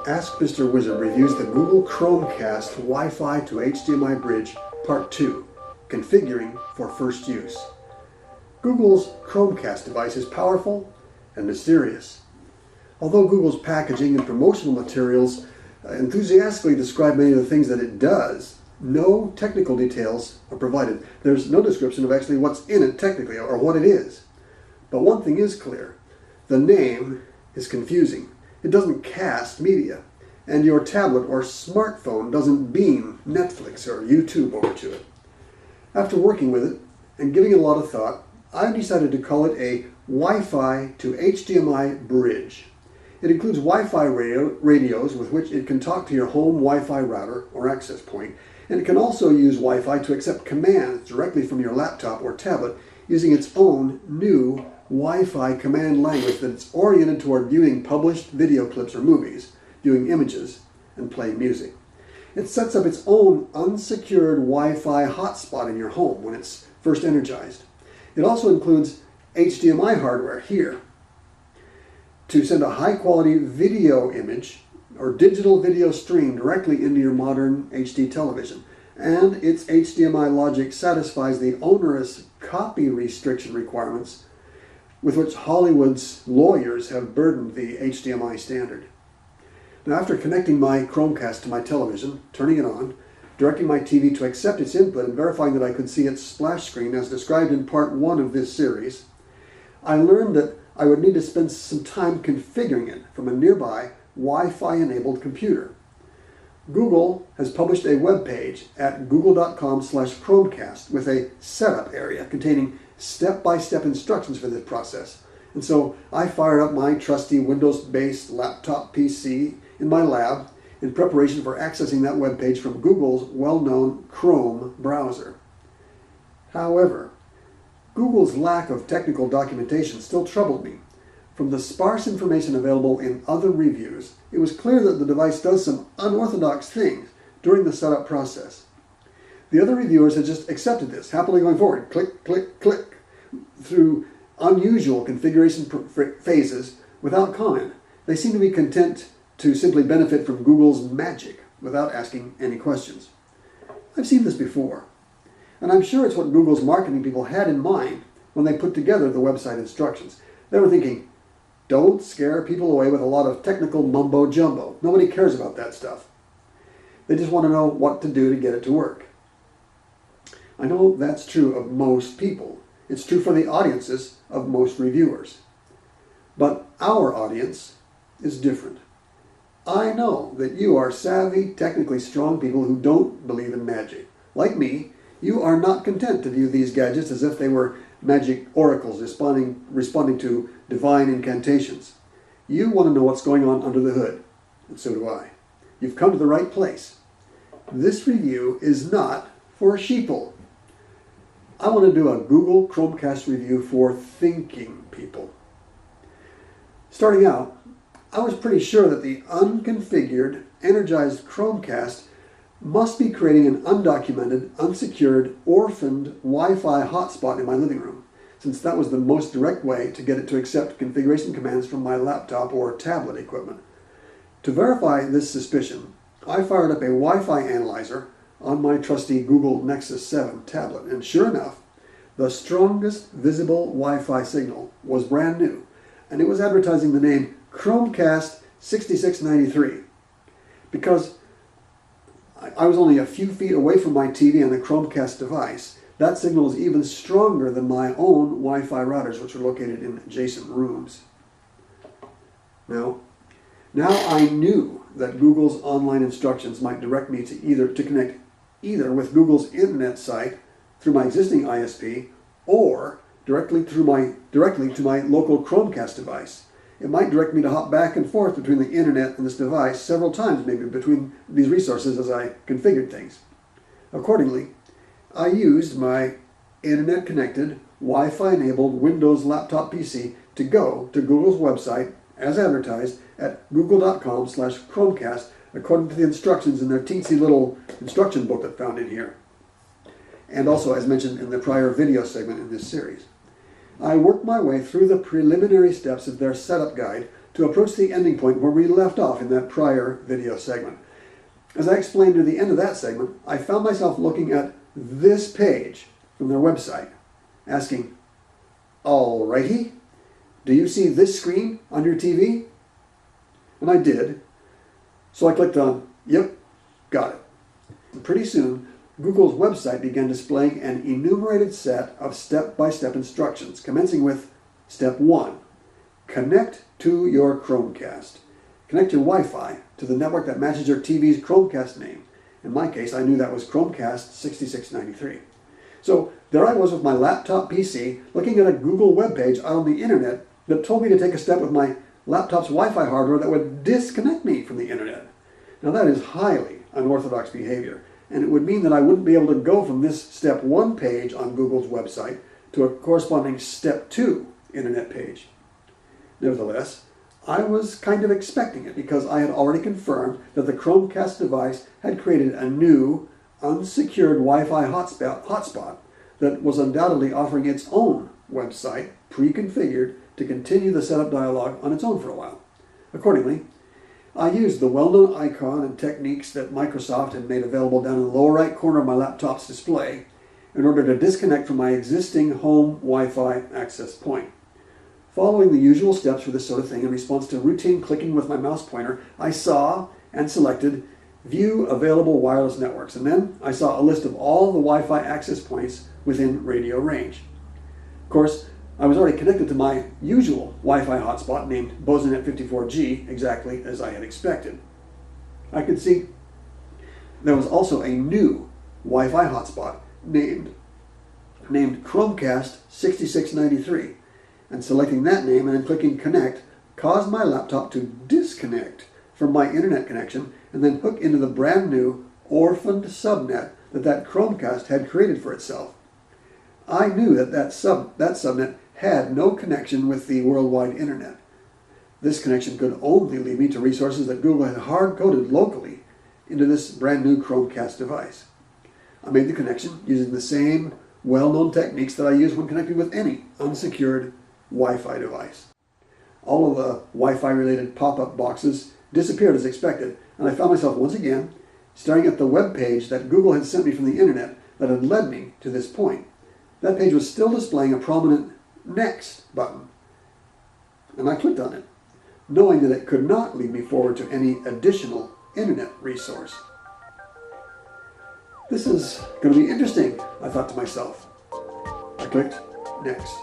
AskMisterWizard reviews the Google Chromecast Wi-Fi to HDMI bridge Part 2, Configuring for First Use. Google's Chromecast device is powerful and mysterious. Although Google's packaging and promotional materials enthusiastically describe many of the things that it does, no technical details are provided. There's no description of actually what's in it technically or what it is. But one thing is clear. The name is confusing. It doesn't cast media, and your tablet or smartphone doesn't beam Netflix or YouTube over to it. After working with it and giving it a lot of thought, I decided to call it a Wi-Fi to HDMI bridge. It includes Wi-Fi radios with which it can talk to your home Wi-Fi router or access point, and it can also use Wi-Fi to accept commands directly from your laptop or tablet using its own new Wi-Fi command language that's oriented toward viewing published video clips or movies, viewing images, and playing music. It sets up its own unsecured Wi-Fi hotspot in your home when it's first energized. It also includes HDMI hardware here to send a high-quality video image or digital video stream directly into your modern HD television. And its HDMI logic satisfies the onerous copy restriction requirements with which Hollywood's lawyers have burdened the HDMI standard. Now, after connecting my Chromecast to my television, turning it on, directing my TV to accept its input, and verifying that I could see its splash screen as described in part 1 of this series, I learned that I would need to spend some time configuring it from a nearby Wi-Fi enabled computer. Google has published a web page at google.com/Chromecast with a setup area containing step-by-step instructions for this process. And so I fired up my trusty Windows-based laptop PC in my lab in preparation for accessing that web page from Google's well-known Chrome browser. However, Google's lack of technical documentation still troubled me. From the sparse information available in other reviews, it was clear that the device does some unorthodox things during the setup process. The other reviewers had just accepted this, happily going forward, click, click, click, through unusual configuration phases without comment. They seem to be content to simply benefit from Google's magic without asking any questions. I've seen this before, and I'm sure it's what Google's marketing people had in mind when they put together the website instructions. They were thinking, don't scare people away with a lot of technical mumbo-jumbo. Nobody cares about that stuff. They just want to know what to do to get it to work. I know that's true of most people. It's true for the audiences of most reviewers. But our audience is different. I know that you are savvy, technically strong people who don't believe in magic. Like me, you are not content to view these gadgets as if they were magic oracles responding to divine incantations. You want to know what's going on under the hood, and so do I. You've come to the right place. This review is not for sheeple. I want to do a Google Chromecast review for thinking people. Starting out, I was pretty sure that the unconfigured, energized Chromecast must be creating an undocumented, unsecured, orphaned Wi-Fi hotspot in my living room, since that was the most direct way to get it to accept configuration commands from my laptop or tablet equipment. To verify this suspicion, I fired up a Wi-Fi analyzer on my trusty Google Nexus 7 tablet, and sure enough, the strongest visible Wi-Fi signal was brand new, and it was advertising the name Chromecast 6693. Because I was only a few feet away from my TV and the Chromecast device, that signal is even stronger than my own Wi-Fi routers, which are located in adjacent rooms. Now I knew that Google's online instructions might direct me to connect either with Google's internet site through my existing ISP or directly to my local Chromecast device. It might direct me to hop back and forth between the internet and this device several times, maybe between these resources as I configured things. Accordingly, I used my internet-connected, Wi-Fi-enabled Windows laptop PC to go to Google's website, as advertised, at google.com/Chromecast, according to the instructions in their teensy little instruction booklet found in here, and also as mentioned in the prior video segment in this series. I worked my way through the preliminary steps of their setup guide to approach the ending point where we left off in that prior video segment. As I explained near the end of that segment, I found myself looking at this page from their website, asking, "Alrighty, do you see this screen on your TV?" And I did. So I clicked on, "Yep, got it." And pretty soon, Google's website began displaying an enumerated set of step-by-step instructions, commencing with Step 1, connect to your Chromecast. Connect your Wi-Fi to the network that matches your TV's Chromecast name. In my case, I knew that was Chromecast 6693. So there I was with my laptop PC looking at a Google webpage out on the internet that told me to take a step with my laptop's Wi-Fi hardware that would disconnect me from the internet. Now that is highly unorthodox behavior, and it would mean that I wouldn't be able to go from this Step 1 page on Google's website to a corresponding Step 2 internet page. Nevertheless, I was kind of expecting it because I had already confirmed that the Chromecast device had created a new, unsecured Wi-Fi hotspot that was undoubtedly offering its own website, pre-configured, to continue the setup dialog on its own for a while. Accordingly, I used the well-known icon and techniques that Microsoft had made available down in the lower right corner of my laptop's display in order to disconnect from my existing home Wi-Fi access point. Following the usual steps for this sort of thing in response to routine clicking with my mouse pointer, I saw and selected View Available Wireless Networks, and then I saw a list of all the Wi-Fi access points within radio range. Of course, I was already connected to my usual Wi-Fi hotspot named Bosonet 54G, exactly as I had expected. I could see there was also a new Wi-Fi hotspot named Chromecast 6693, and selecting that name and then clicking connect caused my laptop to disconnect from my internet connection and then hook into the brand new orphaned subnet that Chromecast had created for itself. I knew that subnet had no connection with the worldwide internet. This connection could only lead me to resources that Google had hard-coded locally into this brand new Chromecast device. I made the connection using the same well-known techniques that I use when connecting with any unsecured Wi-Fi device. All of the Wi-Fi related pop-up boxes disappeared as expected, and I found myself once again staring at the web page that Google had sent me from the internet that had led me to this point. That page was still displaying a prominent Next button, and I clicked on it, knowing that it could not lead me forward to any additional internet resource. This is going to be interesting, I thought to myself. I clicked Next.